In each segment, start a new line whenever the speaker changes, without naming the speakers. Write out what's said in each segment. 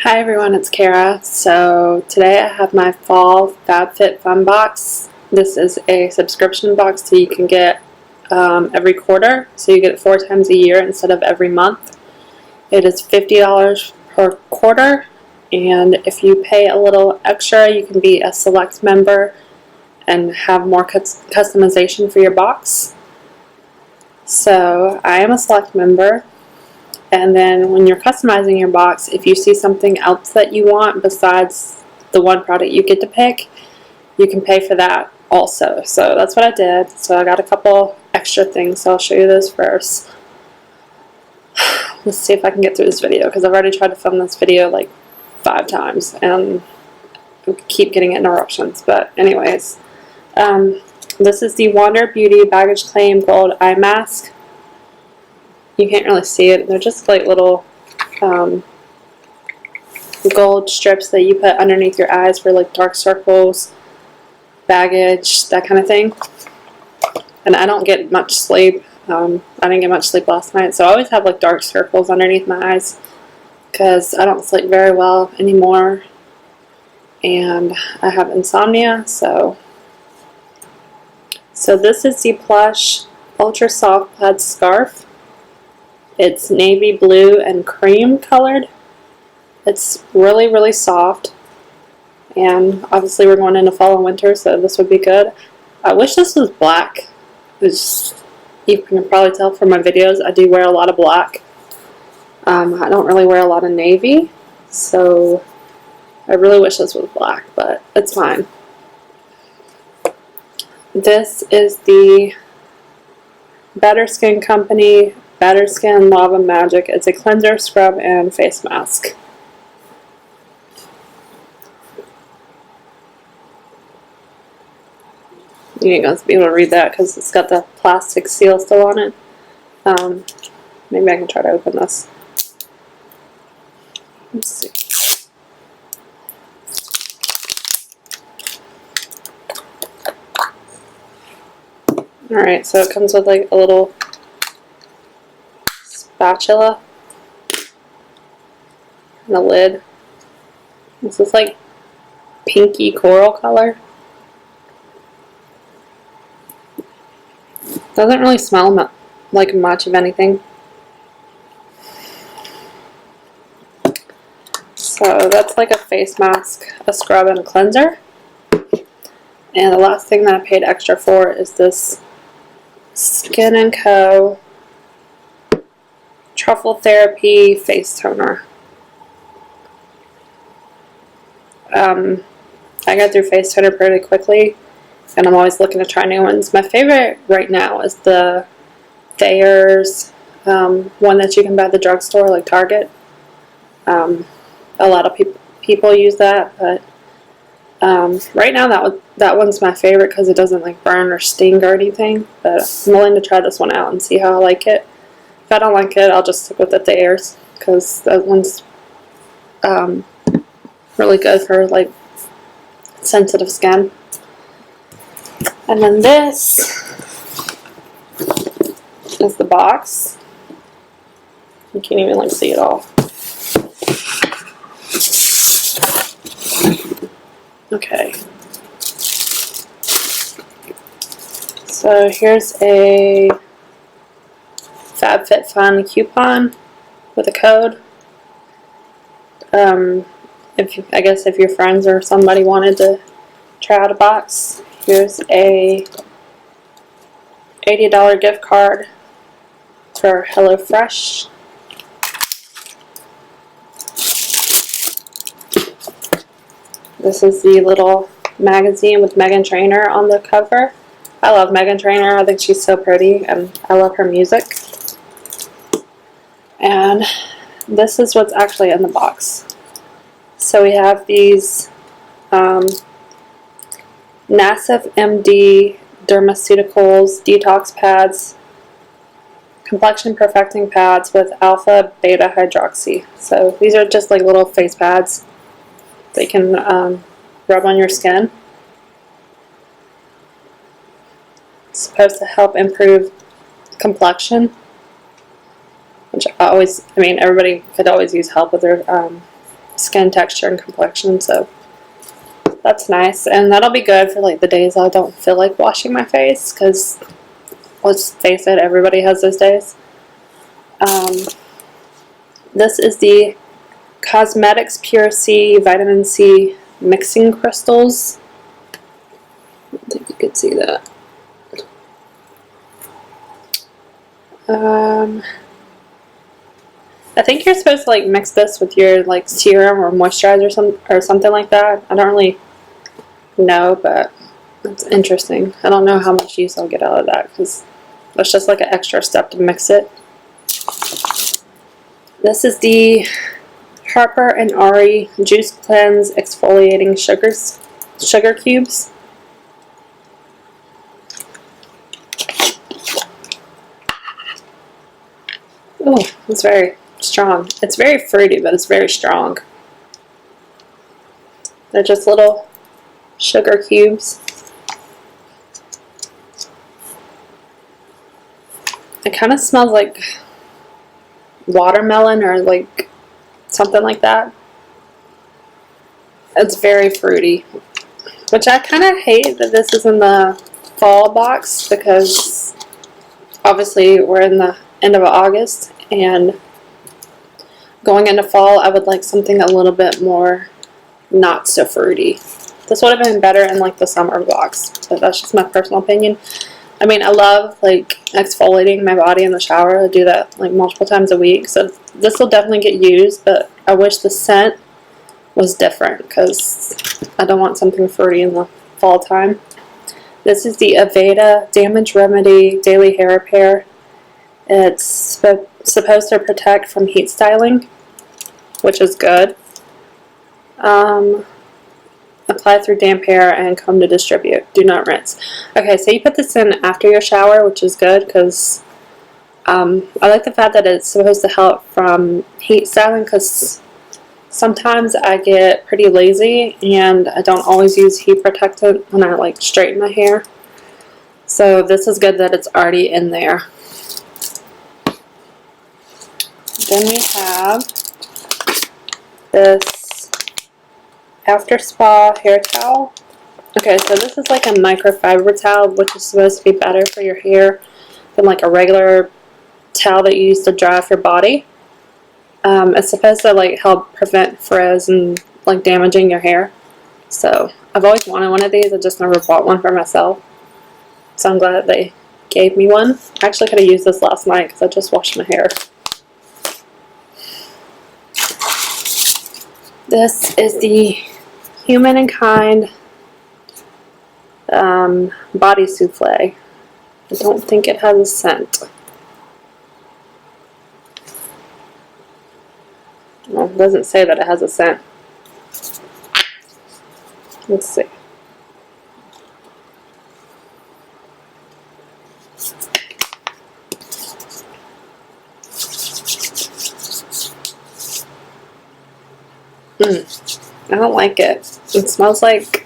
Hi everyone, it's Kara. So today I have my fall FabFitFun box. This is a subscription box so you can get every quarter, so you get it 4 times a year instead of every month. It is $50 per quarter, and if you pay a little extra you can be a select member and have more customization for your box. So I am a select member. And then when you're customizing your box, if you see something else that you want besides the one product you get to pick, you can pay for that also. So that's what I did. So I got a couple extra things, so I'll show you those first. Let's see if I can get through this video, because I've already tried to film this video like 5 times and I keep getting interruptions. But anyways, this is the Wander Beauty Baggage Claim Gold Eye Mask. You can't really see it. They're just like little gold strips that you put underneath your eyes for like dark circles, baggage, that kind of thing. And I don't get much sleep. I didn't get much sleep last night, so I always have like dark circles underneath my eyes because I don't sleep very well anymore, and I have insomnia. So this is the Plush Ultra Soft Plaid Scarf. It's navy blue and cream colored. It's really, really soft. And obviously we're going into fall and winter, so this would be good. I wish this was black. You can probably tell from my videos, I do wear a lot of black. I don't really wear a lot of navy, so I really wish this was black, but it's fine. This is the Better Skin Company Better Skin Lava Magic. It's a cleanser, scrub, and face mask. You ain't gonna be able to read that because it's got the plastic seal still on it. Maybe I can try to open this. Let's see. Alright, so it comes with like a little spatula and a lid. This is like pinky coral color. Doesn't really smell like much of anything. So that's like a face mask, a scrub, and a cleanser. And the last thing that I paid extra for is this Skin & Co. Truffle Therapy face toner. I got through face toner pretty quickly, and I'm always looking to try new ones. My favorite right now is the Thayer's one that you can buy at the drugstore, like Target. A lot of people use that, but right now that one's my favorite because it doesn't like burn or sting or anything. But I'm willing to try this one out and see how I like it. If I don't like it, I'll just stick with the Thayer's because that one's really good for like sensitive skin. And then this is the box. You can't even like see it all. Okay. So here's a FabFitFun coupon with a code. I guess if your friends or somebody wanted to try out a box, here's a $80 gift card for HelloFresh. This is the little magazine with Meghan Trainor on the cover. I love Meghan Trainor. I think she's so pretty, and I love her music. And this is what's actually in the box. So we have these Nassif MD Dermaceuticals detox pads, complexion perfecting pads with alpha beta hydroxy. So these are just like little face pads that you can rub on your skin. It's supposed to help improve complexion, which everybody could always use help with their skin texture and complexion, so that's nice. And that'll be good for like the days I don't feel like washing my face, because let's face it, everybody has those days. This is the Cosmetics Pure C Vitamin C Mixing Crystals. I don't think you could see that. I think you're supposed to like mix this with your like serum or moisturizer or something like that. I don't really know, but it's interesting. I don't know how much use I'll get out of that, because that's just like an extra step to mix it. This is the Harper and Arie Juice Cleanse Exfoliating Sugar Cubes. Oh, it's very strong. It's very fruity, but it's very strong. They're just little sugar cubes. It kind of smells like watermelon or like something like that. It's very fruity, which I kind of hate that this is in the fall box, because obviously we're in the end of August, and going into fall I would like something a little bit more not so fruity. This would have been better in like the summer box, but that's just my personal opinion. I mean, I love like exfoliating my body in the shower. I do that like multiple times a week, so this will definitely get used, but I wish the scent was different, because I don't want something fruity in the fall time. This is the Aveda Damage Remedy Daily Hair Repair. It's supposed to protect from heat styling, which is good. Apply through damp hair and comb to distribute. Do not rinse. Okay, so you put this in after your shower, which is good, because I like the fact that it's supposed to help from heat styling, because sometimes I get pretty lazy and I don't always use heat protectant when I like straighten my hair. So this is good that it's already in there. Then we have this After Spa hair towel. Okay, so this is like a microfiber towel, which is supposed to be better for your hair than like a regular towel that you use to dry off your body. It's supposed to like help prevent frizz and like damaging your hair. So I've always wanted one of these. I just never bought one for myself. So I'm glad that they gave me one. I actually could have used this last night because I just washed my hair. This is the Human and Kind body souffle. I don't think it has a scent. Well, it doesn't say that it has a scent. Let's see. I don't like it. It smells like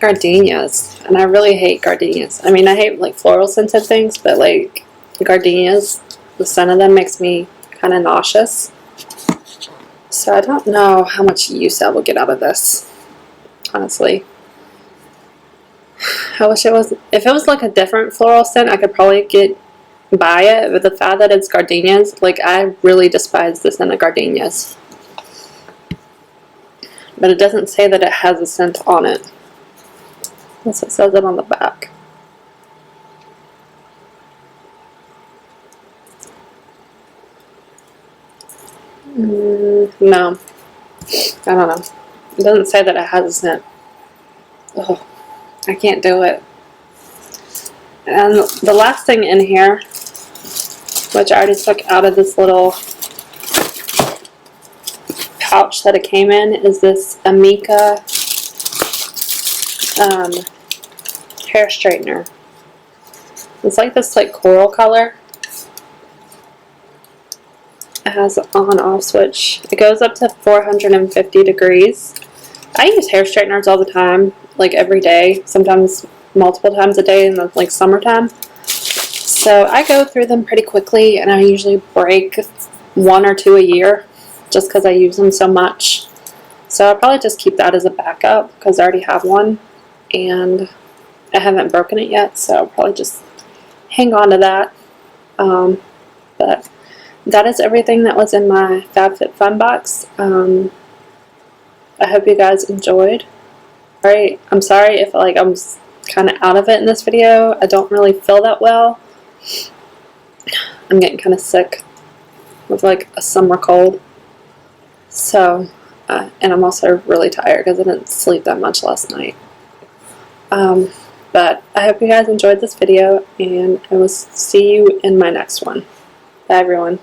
gardenias, and I really hate gardenias. I mean, I hate like floral scented things, but like gardenias, the scent of them makes me kind of nauseous. So I don't know how much use I will get out of this, honestly. I wish it was, if it was like a different floral scent, I could probably buy it, but the fact that it's gardenias, like I really despise the scent of gardenias. But it doesn't say that it has a scent on it. Unless it says it on the back. No. I don't know. It doesn't say that it has a scent. Oh, I can't do it. And the last thing in here, which I already took out of this little pouch that it came in, is this Amika hair straightener. It's like this like coral color. It has an on-off switch. It goes up to 450 degrees. I use hair straighteners all the time, like every day, sometimes multiple times a day in the summertime. So I go through them pretty quickly, and I usually break 1 or 2 a year just because I use them so much. So I'll probably just keep that as a backup because I already have one and I haven't broken it yet, so I'll probably just hang on to that. But that is everything that was in my FabFitFun box. I hope you guys enjoyed. Alright, I'm sorry if I'm kind of out of it in this video. I don't really feel that well. I'm getting kind of sick with like a summer cold. So, and I'm also really tired because I didn't sleep that much last night. But I hope you guys enjoyed this video, and I will see you in my next one. Bye everyone.